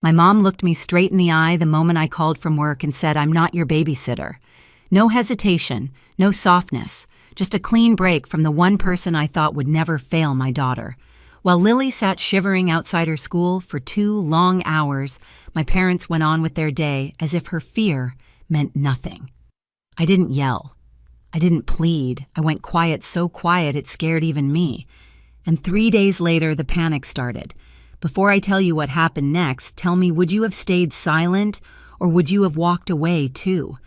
My mom looked me straight in the eye the moment I called from work and said, "I'm not your babysitter." No hesitation, no softness, just a clean break from the one person I thought would never fail my daughter. While Lily sat shivering outside her school for 2 long hours, my parents went on with their day as if her fear meant nothing. I didn't yell. I didn't plead. I went quiet, so quiet it scared even me. And 3 days later, the panic started. Before I tell you what happened next, tell me, would you have stayed silent or would you have walked away too?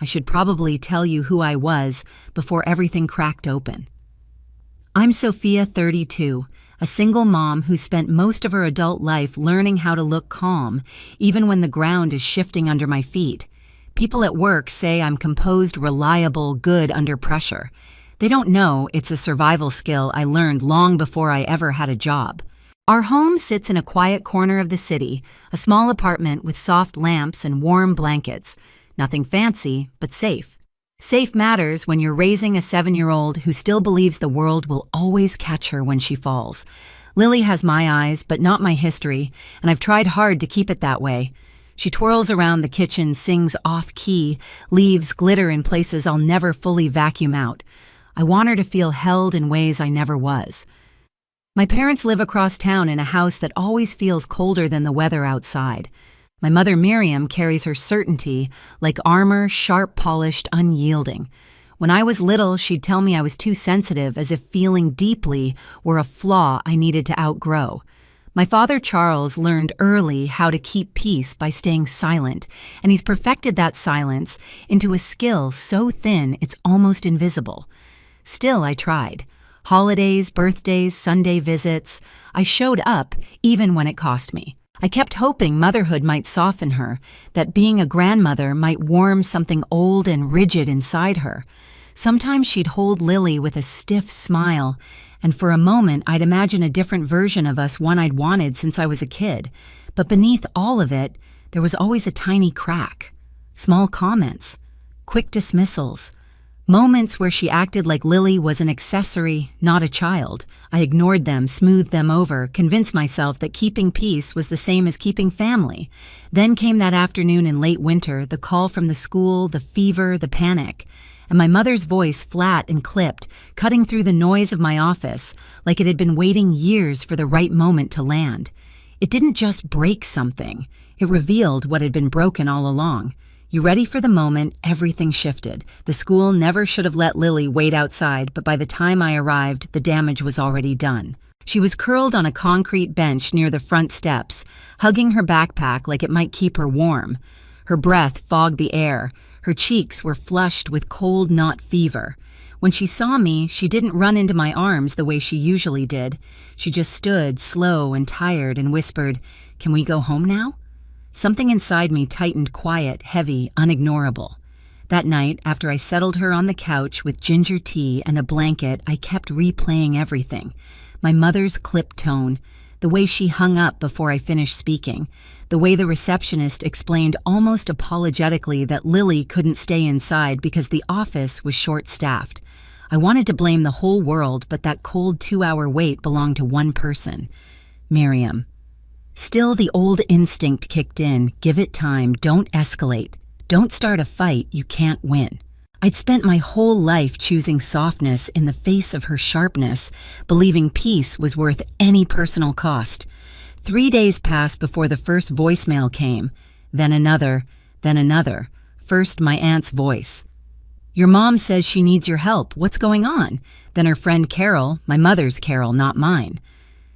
I should probably tell you who I was before everything cracked open. I'm Sophia, 32, a single mom who spent most of her adult life learning how to look calm, even when the ground is shifting under my feet. People at work say I'm composed, reliable, good under pressure. They don't know it's a survival skill I learned long before I ever had a job. Our home sits in a quiet corner of the city, a small apartment with soft lamps and warm blankets. Nothing fancy, but safe. Safe matters when you're raising a 7-year-old who still believes the world will always catch her when she falls. Lily has my eyes, but not my history, and I've tried hard to keep it that way. She twirls around the kitchen, sings off-key, leaves glitter in places I'll never fully vacuum out. I want her to feel held in ways I never was. My parents live across town in a house that always feels colder than the weather outside. My mother Miriam carries her certainty like armor, sharp-polished, unyielding. When I was little, she'd tell me I was too sensitive, as if feeling deeply were a flaw I needed to outgrow. My father Charles learned early how to keep peace by staying silent, and he's perfected that silence into a skill so thin it's almost invisible. Still, I tried. Holidays, birthdays, Sunday visits. I showed up even when it cost me. I kept hoping motherhood might soften her, that being a grandmother might warm something old and rigid inside her. Sometimes she'd hold Lily with a stiff smile, and for a moment I'd imagine a different version of us, one I'd wanted since I was a kid. But beneath all of it, there was always a tiny crack. Small comments, quick dismissals. Moments where she acted like Lily was an accessory, not a child. I ignored them, smoothed them over, convinced myself that keeping peace was the same as keeping family. Then came that afternoon in late winter, the call from the school, the fever, the panic. And my mother's voice, flat and clipped, cutting through the noise of my office, like it had been waiting years for the right moment to land. It didn't just break something. It revealed what had been broken all along. You ready for the moment? Everything shifted. The school never should have let Lily wait outside, but by the time I arrived, the damage was already done. She was curled on a concrete bench near the front steps, hugging her backpack like it might keep her warm. Her breath fogged the air. Her cheeks were flushed with cold, not fever. When she saw me, she didn't run into my arms the way she usually did. She just stood, slow and tired, and whispered, "Can we go home now?" Something inside me tightened, quiet, heavy, unignorable. That night, after I settled her on the couch with ginger tea and a blanket, I kept replaying everything. My mother's clipped tone, the way she hung up before I finished speaking, the way the receptionist explained almost apologetically that Lily couldn't stay inside because the office was short-staffed. I wanted to blame the whole world, but that cold 2-hour wait belonged to one person, Miriam. Still, the old instinct kicked in. Give it time, don't escalate. Don't start a fight you can't win. I'd spent my whole life choosing softness in the face of her sharpness, believing peace was worth any personal cost. 3 days passed before the first voicemail came, then another, then another. First, my aunt's voice. "Your mom says she needs your help. What's going on?" Then her friend Carol, my mother's Carol, not mine.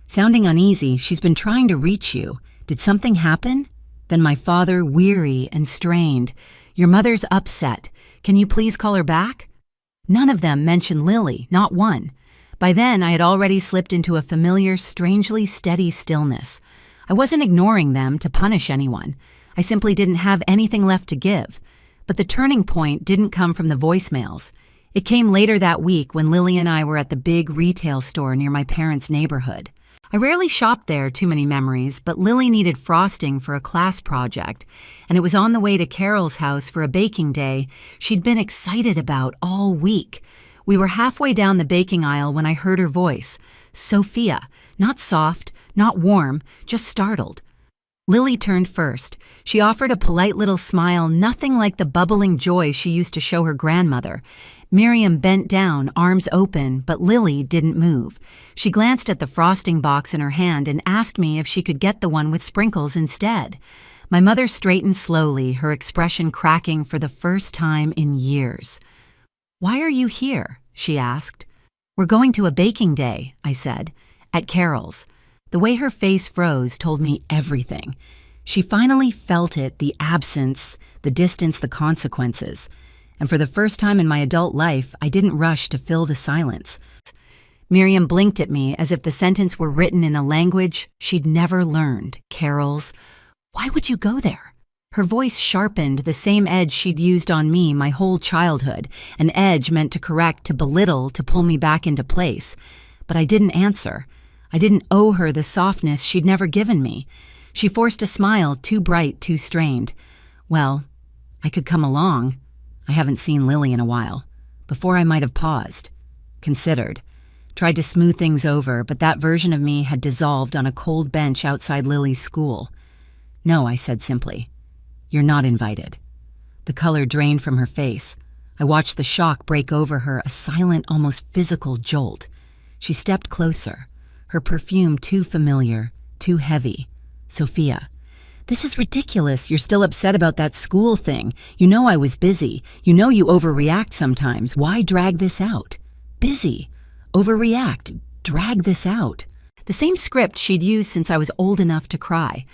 "Sounding uneasy, she's been trying to reach you. Did something happen?" Then my father, weary and strained. "Your mother's upset. Can you please call her back?" None of them mentioned Lily, not one. By then, I had already slipped into a familiar, strangely steady stillness. I wasn't ignoring them to punish anyone. I simply didn't have anything left to give. But the turning point didn't come from the voicemails. It came later that week when Lily and I were at the big retail store near my parents' neighborhood. I rarely shopped there, too many memories, but Lily needed frosting for a class project, and it was on the way to Carol's house for a baking day she'd been excited about all week. We were halfway down the baking aisle when I heard her voice, Sophia, not soft, not warm, just startled. Lily turned first. She offered a polite little smile, nothing like the bubbling joy she used to show her grandmother. Miriam bent down, arms open, but Lily didn't move. She glanced at the frosting box in her hand and asked me if she could get the one with sprinkles instead. My mother straightened slowly, her expression cracking for the first time in years. "Why are you here?" she asked. "We're going to a baking day," I said, "at Carol's." The way her face froze told me everything. She finally felt it, the absence, the distance, the consequences. And for the first time in my adult life, I didn't rush to fill the silence. Miriam blinked at me as if the sentence were written in a language she'd never learned. Carol's. "Why would you go there?" Her voice sharpened, the same edge she'd used on me my whole childhood, an edge meant to correct, to belittle, to pull me back into place. But I didn't answer. I didn't owe her the softness she'd never given me. She forced a smile, too bright, too strained. "Well, I could come along. I haven't seen Lily in a while." Before I might have paused, considered, tried to smooth things over, but that version of me had dissolved on a cold bench outside Lily's school. "No," I said simply. "You're not invited." The color drained from her face. I watched the shock break over her, a silent, almost physical jolt. She stepped closer, her perfume too familiar, too heavy. "Sophia, this is ridiculous. You're still upset about that school thing. You know I was busy. You know you overreact sometimes. Why drag this out?" Busy. Overreact. Drag this out. The same script she'd used since I was old enough to cry.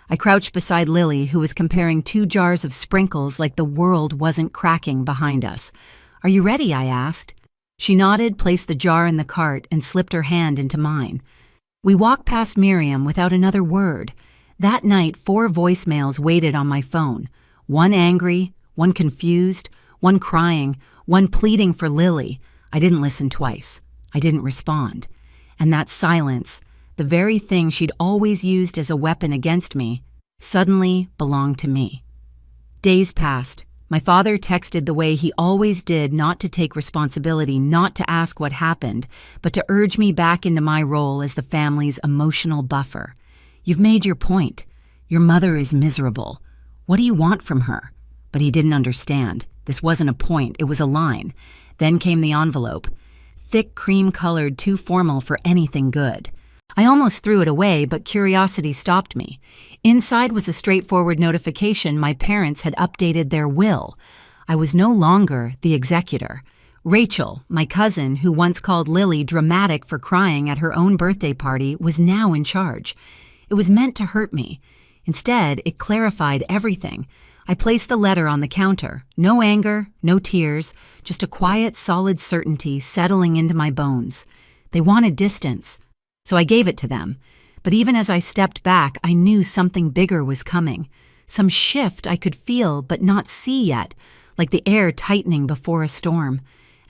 I crouched beside Lily, who was comparing 2 jars of sprinkles like the world wasn't cracking behind us. "Are you ready?" I asked. She nodded, placed the jar in the cart, and slipped her hand into mine. We walked past Miriam without another word. That night, 4 voicemails waited on my phone. One angry, one confused, one crying, one pleading for Lily. I didn't listen twice. I didn't respond. And that silence, the very thing she'd always used as a weapon against me, suddenly belonged to me. Days passed. My father texted the way he always did, not to take responsibility, not to ask what happened, but to urge me back into my role as the family's emotional buffer. "You've made your point. Your mother is miserable. What do you want from her?" But he didn't understand. This wasn't a point, it was a line. Then came the envelope. Thick, cream-colored, too formal for anything good. I almost threw it away, but curiosity stopped me. Inside was a straightforward notification my parents had updated their will. I was no longer the executor. Rachel, my cousin, who once called Lily dramatic for crying at her own birthday party, was now in charge. It was meant to hurt me. Instead, it clarified everything. I placed the letter on the counter. No anger, no tears, just a quiet, solid certainty settling into my bones. They wanted distance, so I gave it to them. But even as I stepped back, I knew something bigger was coming. Some shift I could feel but not see yet, like the air tightening before a storm.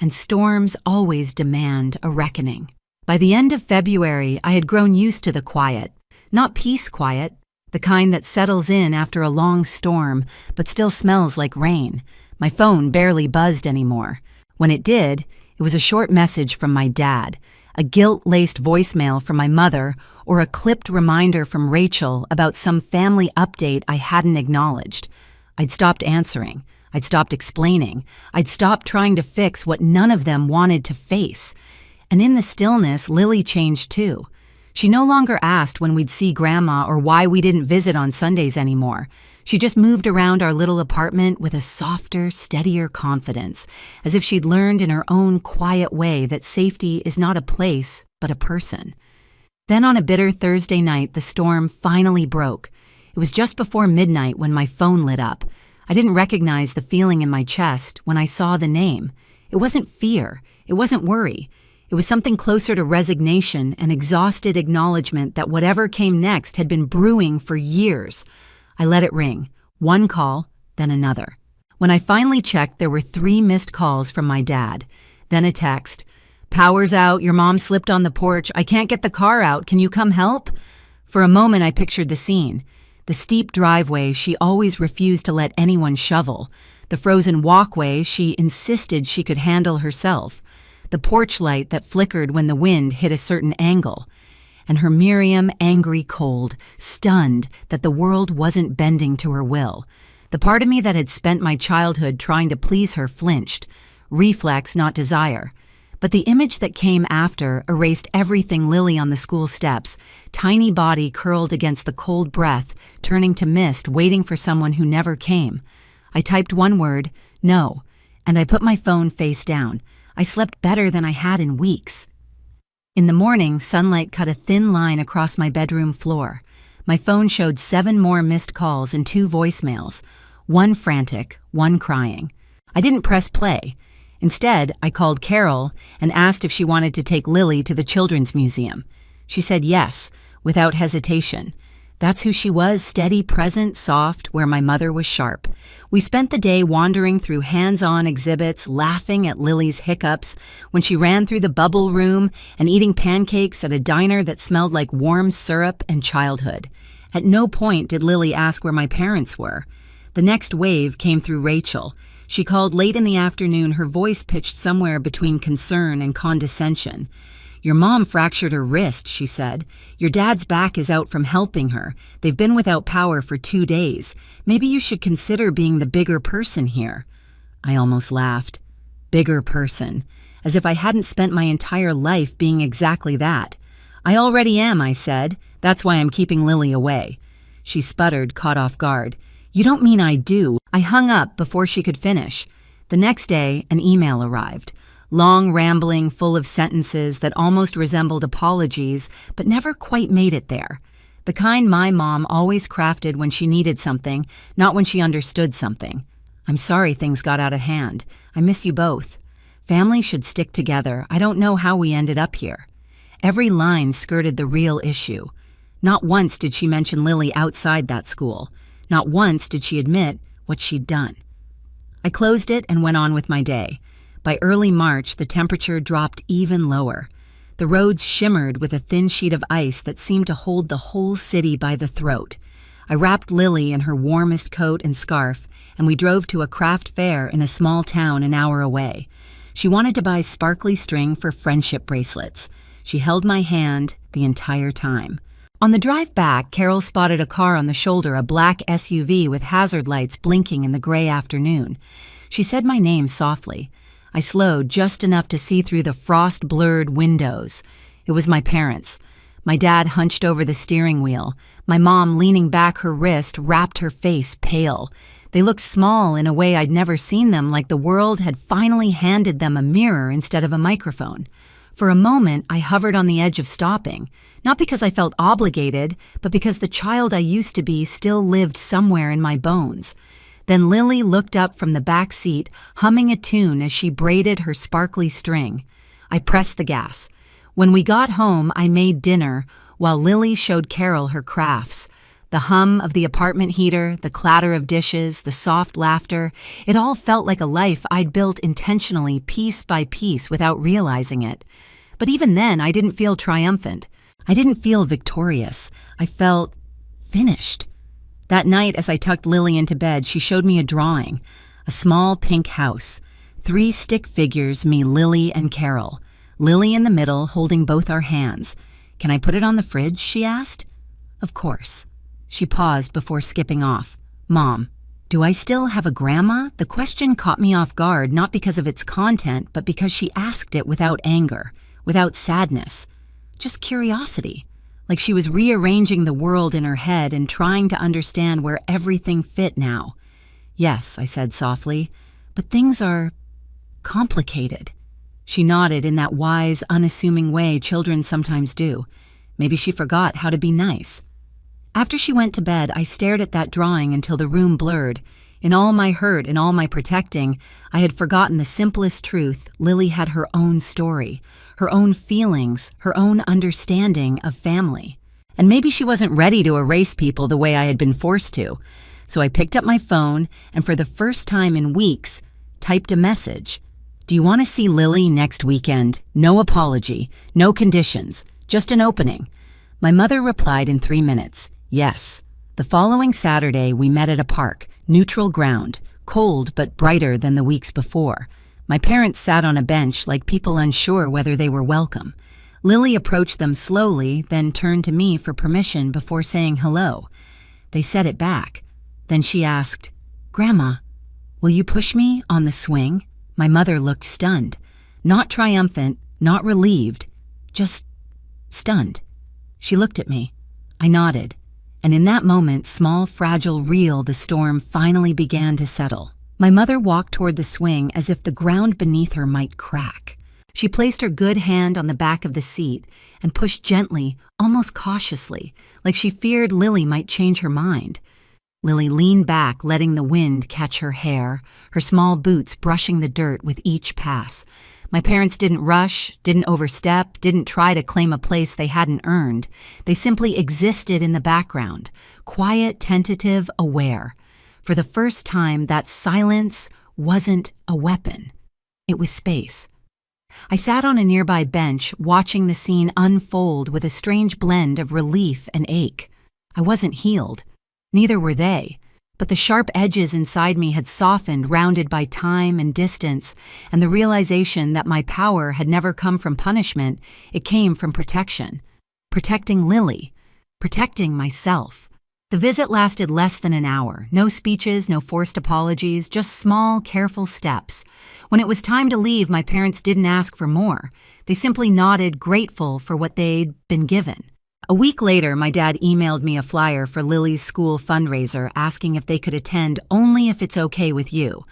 And storms always demand a reckoning. By the end of February, I had grown used to the quiet. Not peace quiet, the kind that settles in after a long storm, but still smells like rain. My phone barely buzzed anymore. When it did, it was a short message from my dad, a guilt-laced voicemail from my mother, or a clipped reminder from Rachel about some family update I hadn't acknowledged. I'd stopped answering. I'd stopped explaining. I'd stopped trying to fix what none of them wanted to face. And in the stillness, Lily changed too. She no longer asked when we'd see Grandma or why we didn't visit on Sundays anymore. She just moved around our little apartment with a softer, steadier confidence, as if she'd learned in her own quiet way that safety is not a place, but a person. Then on a bitter Thursday night, the storm finally broke. It was just before midnight when my phone lit up. I didn't recognize the feeling in my chest when I saw the name. It wasn't fear. It wasn't worry. It was something closer to resignation and exhausted acknowledgement that whatever came next had been brewing for years. I let it ring. One call, then another. When I finally checked, there were 3 missed calls from my dad. Then a text. "Power's out. Your mom slipped on the porch. I can't get the car out. Can you come help?" For a moment, I pictured the scene. The steep driveway she always refused to let anyone shovel. The frozen walkway she insisted she could handle herself. The porch light that flickered when the wind hit a certain angle. and her Miriam angry cold, stunned that the world wasn't bending to her will. The part of me that had spent my childhood trying to please her flinched. Reflex, not desire. But the image that came after erased everything. Lily on the school steps, tiny body curled against the cold breath, turning to mist, waiting for someone who never came. I typed one word, no, and I put my phone face down. I slept better than I had in weeks. In the morning, sunlight cut a thin line across my bedroom floor. My phone showed 7 more missed calls and 2 voicemails, one frantic, one crying. I didn't press play. Instead, I called Carol and asked if she wanted to take Lily to the Children's Museum. She said yes, without hesitation. That's who she was, steady, present, soft, where my mother was sharp. We spent the day wandering through hands-on exhibits, laughing at Lily's hiccups when she ran through the bubble room and eating pancakes at a diner that smelled like warm syrup and childhood. At no point did Lily ask where my parents were. The next wave came through Rachel. She called late in the afternoon, her voice pitched somewhere between concern and condescension. "Your mom fractured her wrist," she said. "Your dad's back is out from helping her. They've been without power for 2 days. Maybe you should consider being the bigger person here." I almost laughed. Bigger person. As if I hadn't spent my entire life being exactly that. "I already am," I said. "That's why I'm keeping Lily away." She sputtered, caught off guard. "You don't mean I do." I hung up before she could finish. The next day, an email arrived. Long, rambling, full of sentences that almost resembled apologies, but never quite made it there. The kind my mom always crafted when she needed something, not when she understood something. "I'm sorry things got out of hand. I miss you both. Family should stick together. I don't know how we ended up here." Every line skirted the real issue. Not once did she mention Lily outside that school. Not once did she admit what she'd done. I closed it and went on with my day. By early March, the temperature dropped even lower. The roads shimmered with a thin sheet of ice that seemed to hold the whole city by the throat. I wrapped Lily in her warmest coat and scarf, and we drove to a craft fair in a small town an hour away. She wanted to buy sparkly string for friendship bracelets. She held my hand the entire time. On the drive back, Carol spotted a car on the shoulder, a black SUV with hazard lights blinking in the gray afternoon. She said my name softly. I slowed just enough to see through the frost-blurred windows. It was my parents. My dad hunched over the steering wheel. My mom, leaning back her wrist, wrapped her face pale. They looked small in a way I'd never seen them, like the world had finally handed them a mirror instead of a microphone. For a moment, I hovered on the edge of stopping, not because I felt obligated, but because the child I used to be still lived somewhere in my bones. Then Lily looked up from the back seat, humming a tune as she braided her sparkly string. I pressed the gas. When we got home, I made dinner, while Lily showed Carol her crafts. The hum of the apartment heater, the clatter of dishes, the soft laughter, it all felt like a life I'd built intentionally, piece by piece, without realizing it. But even then, I didn't feel triumphant. I didn't feel victorious. I felt finished. That night, as I tucked Lily into bed, she showed me a drawing. A small pink house. 3 stick figures, me, Lily, and Carol. Lily in the middle, holding both our hands. "Can I put it on the fridge?" she asked. "Of course." She paused before skipping off. "Mom, do I still have a grandma?" The question caught me off guard, not because of its content, but because she asked it without anger, without sadness. Just curiosity. Like she was rearranging the world in her head and trying to understand where everything fit now. "Yes," I said softly, "but things are complicated." She nodded in that wise, unassuming way children sometimes do. Maybe she forgot how to be nice. After she went to bed, I stared at that drawing until the room blurred. In all my hurt and all my protecting, I had forgotten the simplest truth. Lily had her own story, her own feelings, her own understanding of family. And maybe she wasn't ready to erase people the way I had been forced to. So I picked up my phone and for the first time in weeks, typed a message. "Do you want to see Lily next weekend? No apology, no conditions, just an opening." My mother replied in 3 minutes, "Yes." The following Saturday, we met at a park, neutral ground, cold but brighter than the weeks before. My parents sat on a bench like people unsure whether they were welcome. Lily approached them slowly, then turned to me for permission before saying hello. They said it back. Then she asked, "Grandma, will you push me on the swing?" My mother looked stunned. Not triumphant, not relieved, just stunned. She looked at me. I nodded. And in that moment, small, fragile, real, the storm finally began to settle. My mother walked toward the swing as if the ground beneath her might crack. She placed her good hand on the back of the seat and pushed gently, almost cautiously, like she feared Lily might change her mind. Lily leaned back, letting the wind catch her hair, her small boots brushing the dirt with each pass. My parents didn't rush, didn't overstep, didn't try to claim a place they hadn't earned. They simply existed in the background, quiet, tentative, aware. For the first time, that silence wasn't a weapon. It was space. I sat on a nearby bench, watching the scene unfold with a strange blend of relief and ache. I wasn't healed. Neither were they. But the sharp edges inside me had softened, rounded by time and distance, and the realization that my power had never come from punishment, it came from protection. Protecting Lily. Protecting myself. The visit lasted less than an hour. No speeches, no forced apologies, just small, careful steps. When it was time to leave, my parents didn't ask for more. They simply nodded, grateful for what they'd been given. A week later, my dad emailed me a flyer for Lily's school fundraiser asking if they could attend only if it's okay with you.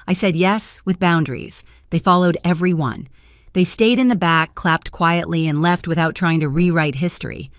I said yes, with boundaries. They followed every one. They stayed in the back, clapped quietly, and left without trying to rewrite history.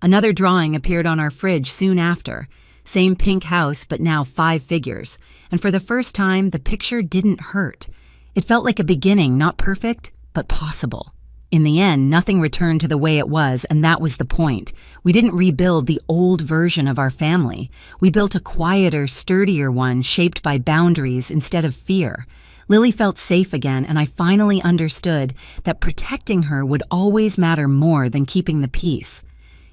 Another drawing appeared on our fridge soon after. Same pink house, but now 5 figures. And for the first time, the picture didn't hurt. It felt like a beginning, not perfect, but possible. In the end, nothing returned to the way it was, and that was the point. We didn't rebuild the old version of our family. We built a quieter, sturdier one shaped by boundaries instead of fear. Lily felt safe again, and I finally understood that protecting her would always matter more than keeping the peace.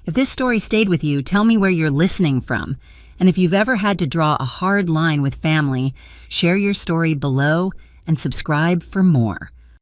If this story stayed with you, tell me where you're listening from. And if you've ever had to draw a hard line with family, share your story below and subscribe for more.